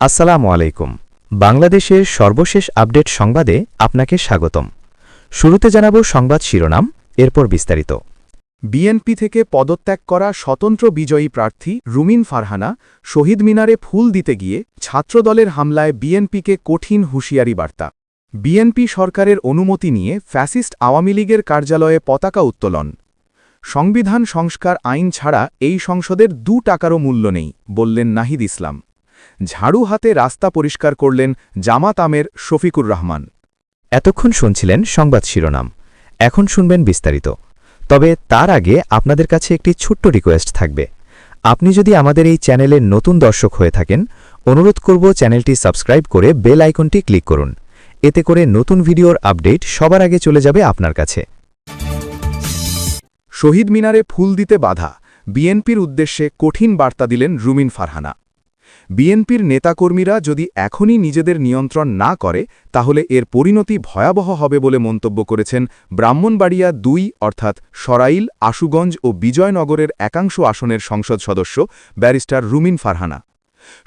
আসসালামু আলাইকুম। বাংলাদেশের সর্বশেষ আপডেট সংবাদে আপনাকে স্বাগতম। শুরুতে জানাব সংবাদ শিরোনাম, এরপর বিস্তারিত। বিএনপি থেকে পদত্যাগ করা স্বতন্ত্র বিজয়ী প্রার্থী রুমিন ফারহানা শহীদ মিনারে ফুল দিতে গিয়ে ছাত্রদলের হামলায় বিএনপিকে কঠিন হুঁশিয়ারি বার্তা। বিএনপি সরকারের অনুমতি নিয়ে ফ্যাসিস্ট আওয়ামী লীগের কার্যালয়ে পতাকা উত্তোলন। সংবিধান সংস্কার আইন ছাড়া এই সংসদের 2 টাকারও মূল্য নেই, বললেন নাহিদ ইসলাম। ঝাড়ু হাতে রাস্তা পরিষ্কার করলেন জামাত আমের শফিকুর রহমান। এতক্ষণ শুনছিলেন সংবাদ শিরোনাম, এখন শুনবেন বিস্তারিত। তবে তার আগে আপনাদের কাছে একটি ছোট্ট রিকোয়েস্ট থাকবে। আপনি যদি আমাদের এই চ্যানেলের নতুন দর্শক হয়ে থাকেন, অনুরোধ করব চ্যানেলটি সাবস্ক্রাইব করে বেল আইকনটি ক্লিক করুন। এতে করে নতুন ভিডিওর আপডেট সবার আগে চলে যাবে আপনার কাছে। শহীদ মিনারে ফুল দিতে বাধা, বিএনপির উদ্দেশ্যে কঠিন বার্তা দিলেন রুমিন ফারহানা। বিএনপির নেতাকর্মীরা যদি এখনই নিজেদের নিয়ন্ত্রণ না করে তাহলে এর পরিণতি ভয়াবহ হবে বলে মন্তব্য করেছেন ব্রাহ্মণবাড়িয়া 2 অর্থাৎ সরাইল, আশুগঞ্জ ও বিজয়নগরের একাংশ আসনের সংসদ সদস্য ব্যারিস্টার রুমিন ফারহানা।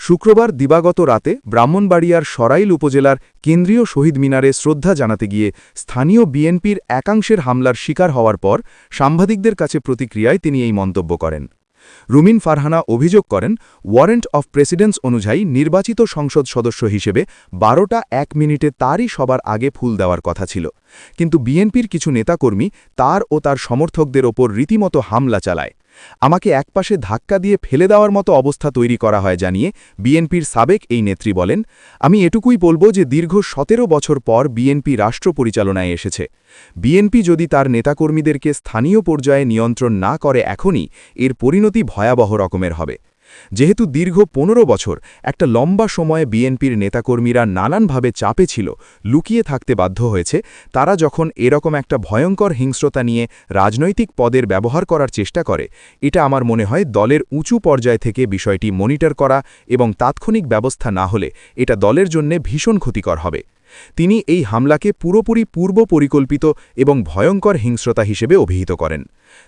শুক্রবার দিবাগত রাতে ব্রাহ্মণবাড়িয়ার সরাইল উপজেলার কেন্দ্রীয় শহীদ মিনারে শ্রদ্ধা জানাতে গিয়ে স্থানীয় বিএনপির একাংশের হামলার শিকার হওয়ার পর সাংবাদিকদের কাছে প্রতিক্রিয়ায় তিনি এই মন্তব্য করেন। রুমিন ফারহানা অভিযোগ করেন, ওয়ারেন্ট অফ প্রেসিডেন্স অনুযায়ী নির্বাচিত সংসদ সদস্য হিসেবে 12টা 1 মিনিটে তারই সবার আগে ফুল দেওয়ার কথা ছিল, কিন্তু বিএনপির কিছু নেতাকর্মী তার ও তার সমর্থকদের ওপর রীতিমতো হামলা চালায়। আমাকে একপাশে ধাক্কা দিয়ে ফেলে দেওয়ার মতো অবস্থা তৈরি করা হয় জানিয়ে বিএনপির সাবেক এই নেত্রী বলেন, আমি এটুকুই বলবো যে দীর্ঘ 17 বছর পর বিএনপি রাষ্ট্র পরিচালনায় এসেছে। বিএনপি যদি তার নেতাকর্মীদেরকে স্থানীয় পর্যায়ে নিয়ন্ত্রণ না করে এখনই, এর পরিণতি ভয়াবহ রকমের হবে। যেহেতু দীর্ঘ 15 বছর একটা লম্বা সময়ে বিএনপির নেতাকর্মীরা নানানভাবে চাপে ছিল, লুকিয়ে থাকতে বাধ্য হয়েছে, তারা যখন এরকম একটা ভয়ঙ্কর হিংস্রতা নিয়ে রাজনৈতিক পদের ব্যবহার করার চেষ্টা করে, এটা আমার মনে হয় দলের উঁচু পর্যায় থেকে বিষয়টি মনিটর করা এবং তাৎক্ষণিক ব্যবস্থা না হলে এটা দলের জন্য ভীষণ ক্ষতিকর হবে। তিনি এই হামলাকে পুরোপুরি পূর্ব পরিকল্পিত এবং ভয়ঙ্কর হিংস্রতা হিসেবে অভিহিত করেন।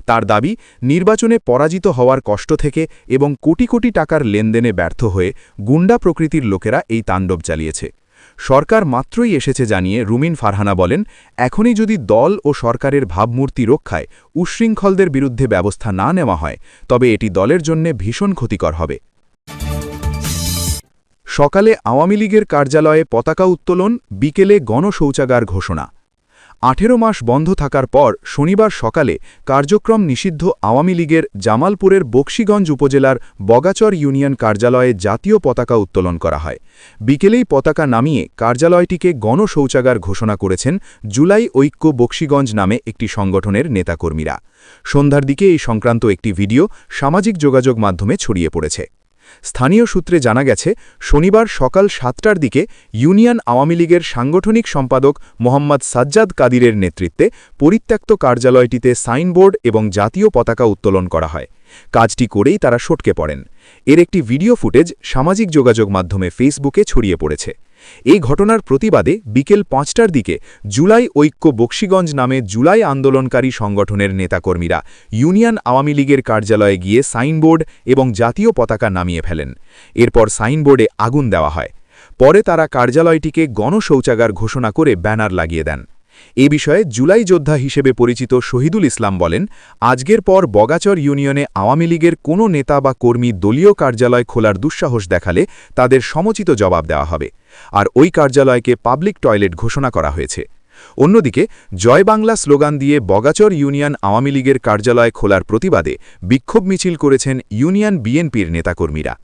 তার দাবি, নির্বাচনে পরাজিত হওয়ার কষ্ট থেকে এবং কোটি কোটি টাকার লেনদেনে ব্যর্থ হয়ে গুন্ডা প্রকৃতির লোকেরা এই তাণ্ডব চালিয়েছে। সরকার মাত্রই এসেছে জানিয়ে রুমিন ফারহানা বলেন, এখনই যদি দল ও সরকারের ভাবমূর্তি রক্ষায় উচ্ছৃঙ্খলদের বিরুদ্ধে ব্যবস্থা না নেওয়া হয়, তবে এটি দলের জন্য ভীষণ ক্ষতিকর হবে। সকালে আওয়ামী লীগের কার্যালয়ে পতাকা উত্তোলন, বিকেলে গণশৌচাগার ঘোষণা। 18 মাস বন্ধ থাকার পর শনিবার সকালে কার্যক্রম নিষিদ্ধ আওয়ামী লীগের জামালপুরের বকশীগঞ্জ উপজেলার বগাচর ইউনিয়ন কার্যালয়ে জাতীয় পতাকা উত্তোলন করা হয়। বিকেলেই পতাকা নামিয়ে কার্যালয়টিকে গণশৌচাগার ঘোষণা করেছেন জুলাই ঐক্য বকশীগঞ্জ নামে একটি সংগঠনের নেতাকর্মীরা। সন্ধ্যার দিকে এই সংক্রান্ত একটি ভিডিও সামাজিক যোগাযোগ মাধ্যমে ছড়িয়ে পড়েছে। স্থানীয় সূত্রে জানা গেছে, শনিবার সকাল 7টার দিকে ইউনিয়ন আওয়ামী লীগের সাংগঠনিক সম্পাদক মোহাম্মদ সাজ্জাদ কাদিরের নেতৃত্বে পরিত্যক্ত কার্যালয়টিতে সাইনবোর্ড এবং জাতীয় পতাকা উত্তোলন করা হয়। কাজটি করেই তারা সটকে পড়েন। এর একটি ভিডিও ফুটেজ সামাজিক যোগাযোগ মাধ্যমে ফেসবুকে ছড়িয়ে পড়েছে। এই ঘটনার প্রতিবাদে বিকেল 5টার দিকে জুলাই ঐক্য বকশীগঞ্জ নামে জুলাই আন্দোলনকারী সংগঠনের নেতাকর্মীরা ইউনিয়ন আওয়ামী লীগের কার্যালয়ে গিয়ে সাইনবোর্ড এবং জাতীয় পতাকা নামিয়ে ফেলেন। এরপর সাইনবোর্ডে আগুন দেওয়া হয়। পরে তারা কার্যালয়টিকে গণশৌচাগার ঘোষণা করে ব্যানার লাগিয়ে দেন। এ বিষয়ে জুলাই যোদ্ধা হিসেবে পরিচিত শহীদুল ইসলাম বলেন, আজকের পর বগাচর ইউনিয়নে আওয়ামী লীগের কোনো নেতা বা কর্মী দলীয় কার্যালয় খোলার দুঃসাহস দেখালে তাদের সমুচিত জবাব দেওয়া হবে। আর ওই কার্যালয়কে পাবলিক টয়লেট ঘোষণা করা হয়েছে। অন্যদিকে জয় বাংলা স্লোগান দিয়ে বগাচর ইউনিয়ন আওয়ামী লীগের কার্যালয় খোলার প্রতিবাদে বিক্ষোভ মিছিল করেছেন ইউনিয়ন বিএনপির নেতাকর্মীরা।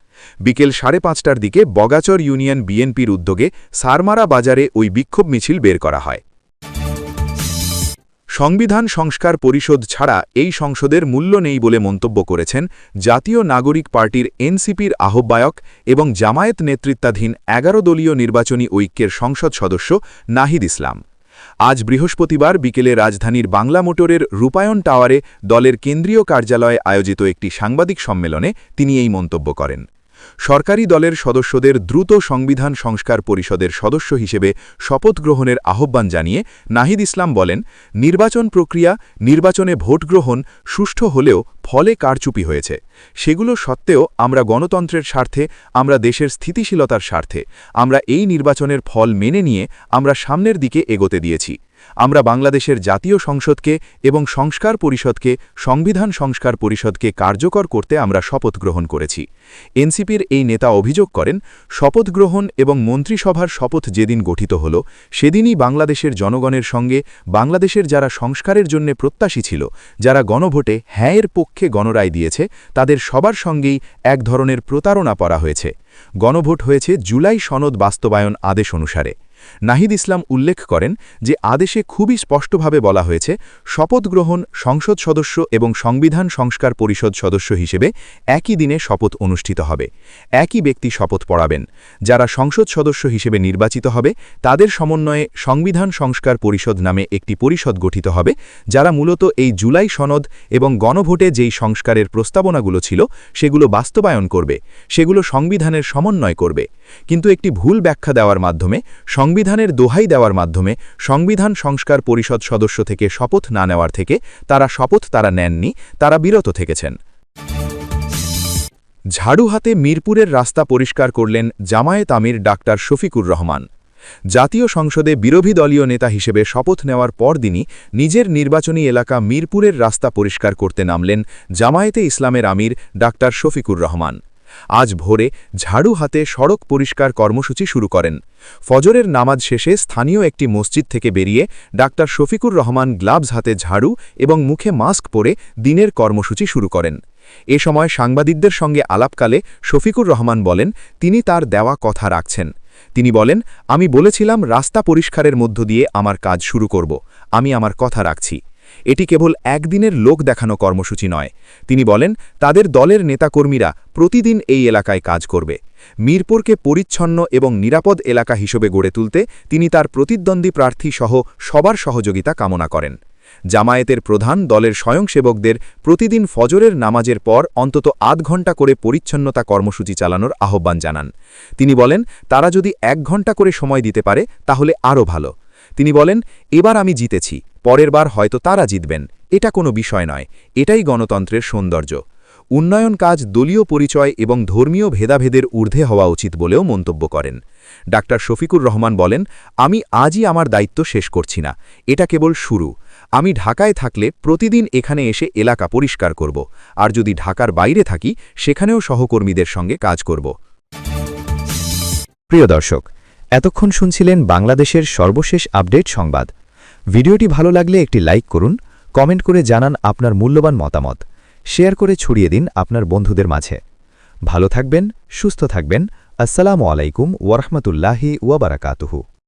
বিকেল 5:30টার দিকে বগাচর ইউনিয়ন বিএনপির উদ্যোগে সারমারা বাজারে ওই বিক্ষোভ মিছিল বের করা হয়। সংবিধান সংস্কার পরিষদ ছাড়া এই সংসদের মূল্য নেই বলে মন্তব্য করেছেন জাতীয় নাগরিক পার্টির এনসিপির আহ্বায়ক এবং জামায়াত নেতৃত্বাধীন 11 দলীয় নির্বাচনী ঐক্যের সংসদ সদস্য নাহিদ ইসলাম। আজ বৃহস্পতিবার বিকেলে রাজধানীর বাংলা মোটরের রূপায়ণ টাওয়ারে দলের কেন্দ্রীয় কার্যালয়ে আয়োজিত একটি সাংবাদিক সম্মেলনে তিনি এই মন্তব্য করেন। সরকারি দলের সদস্যদের দ্রুত সংবিধান সংস্কার পরিষদের সদস্য হিসেবে শপথ গ্রহণের আহ্বান জানিয়ে নাহিদ ইসলাম বলেন, নির্বাচন প্রক্রিয়া, নির্বাচনে ভোট গ্রহণ সুষ্ঠু হলেও ফলে কারচুপি হয়েছে। সেগুলো সত্ত্বেও আমরা গণতন্ত্রের স্বার্থে, আমরা দেশের স্থিতিশীলতার স্বার্থে, আমরা এই নির্বাচনের ফল মেনে নিয়ে আমরা সামনের দিকে এগোতে দিয়েছি। আমরা বাংলাদেশের জাতীয় সংসদকে এবং সংস্কার পরিষদকে, সংবিধান সংস্কার পরিষদকে কার্যকর করতে আমরা শপথ গ্রহণ করেছি। এনসিপির এই নেতা অভিযোগ করেন, শপথ গ্রহণ এবং মন্ত্রিসভার শপথ যেদিন গঠিত হল, সেদিনই বাংলাদেশের জনগণের সঙ্গে বাংলাদেশের যারা সংস্কারের জন্য প্রত্যাশী ছিল, যারা গণভোটে হ্যাঁয়ের পক্ষে গণরায় দিয়েছে, তাদের সবার সঙ্গেই এক ধরনের প্রতারণা করা হয়েছে। গণভোট হয়েছে জুলাই সনদ বাস্তবায়ন আদেশ অনুসারে। নাহিদ ইসলাম উল্লেখ করেন যে আদেশে খুবই স্পষ্টভাবে বলা হয়েছে, শপথ গ্রহণ সংসদ সদস্য এবং সংবিধান সংস্কার পরিষদ সদস্য হিসেবে একই দিনে শপথ অনুষ্ঠিত হবে। একই ব্যক্তি শপথ পড়াবেন। যারা সংসদ সদস্য হিসেবে নির্বাচিত হবে তাদের সমন্বয়ে সংবিধান সংস্কার পরিষদ নামে একটি পরিষদ গঠিত হবে, যারা মূলত এই জুলাই সনদ এবং গণভোটে যেই সংস্কারের প্রস্তাবনাগুলো ছিল সেগুলো বাস্তবায়ন করবে, সেগুলো সংবিধানের সমন্বয় করবে। কিন্তু একটি ভুল ব্যাখ্যা দেওয়ার মাধ্যমে, সংবিধানের দোহাই দেওয়ার মাধ্যমে সংবিধান সংস্কার পরিষদ সদস্য থেকে শপথ না নেওয়ার থেকে তারা নেননি, তারা বিরত থেকেছেন। ঝাড়ু হাতে মিরপুরের রাস্তা পরিষ্কার করলেন জামায়াত আমির ডাক্তার শফিকুর রহমান। জাতীয় সংসদে বিরোধী দলীয় নেতা হিসেবে শপথ নেওয়ার পরদিনই নিজের নির্বাচনী এলাকা মিরপুরের রাস্তা পরিষ্কার করতে নামলেন জামায়াতে ইসলামের আমির ডাক্তার শফিকুর রহমান। আজ ভোরে ঝাড়ু হাতে সড়ক পরিষ্কার কর্মসূচি শুরু করেন। ফজরের নামাজ শেষে স্থানীয় একটি মসজিদ থেকে বেরিয়ে ডাক্তার শফিকুর রহমান গ্লাভস হাতে ঝাড়ু এবং মুখে মাস্ক পরে দিনের কর্মসূচি শুরু করেন। এ সময় সাংবাদিকদের সঙ্গে আলাপকালে শফিকুর রহমান বলেন, তিনি তার দেওয়া কথা রাখছেন। তিনি বলেন, আমি বলেছিলাম রাস্তা পরিষ্কারের মধ্য দিয়ে আমার কাজ শুরু করব, আমি আমার কথা রাখছি। এটি কেবল একদিনের লোক দেখানো কর্মসূচি নয়। তিনি বলেন, তাদের দলের নেতাকর্মীরা প্রতিদিন এই এলাকায় কাজ করবে। মিরপুরকে পরিচ্ছন্ন এবং নিরাপদ এলাকা হিসেবে গড়ে তুলতে তিনি তার প্রতিদ্বন্দ্বী প্রার্থী সহ সবার সহযোগিতা কামনা করেন। জামায়াতের প্রধান দলের স্বয়ংসেবকদের প্রতিদিন ফজরের নামাজের পর অন্তত আধ ঘণ্টা করে পরিচ্ছন্নতা কর্মসূচি চালানোর আহ্বান জানান। তিনি বলেন, তারা যদি 1 ঘণ্টা করে সময় দিতে পারে তাহলে আরও ভালো। তিনি বলেন, এবার আমি জিতেছি, পরের বার হয়তো তারা জিতবেন, এটা কোনো বিষয় নয়, এটাই গণতন্ত্রের সৌন্দর্য। উন্নয়ন কাজ দলীয় পরিচয় এবং ধর্মীয় ভেদাভেদের ঊর্ধ্বে হওয়া উচিত বলেও মন্তব্য করেন। ডাক্তার শফিকুর রহমান বলেন, আমি আজই আমার দায়িত্ব শেষ করছি না, এটা কেবল শুরু। আমি ঢাকায় থাকলে প্রতিদিন এখানে এসে এলাকা পরিষ্কার করব, আর যদি ঢাকার বাইরে থাকি সেখানেও সহকর্মীদের সঙ্গে কাজ করব। প্রিয় দর্শক, এতক্ষণ শুনছিলেন বাংলাদেশের সর্বশেষ আপডেট সংবাদ। ভিডিওটি ভালো লাগলে একটি লাইক করুন, কমেন্ট করে জানান আপনার মূল্যবান মতামত, শেয়ার করে ছড়িয়ে দিন আপনার বন্ধুদের মাঝে। ভালো থাকবেন, সুস্থ থাকবেন। আসসালামু আলাইকুম ওয়া রাহমাতুল্লাহি ওয়া বারাকাতুহু।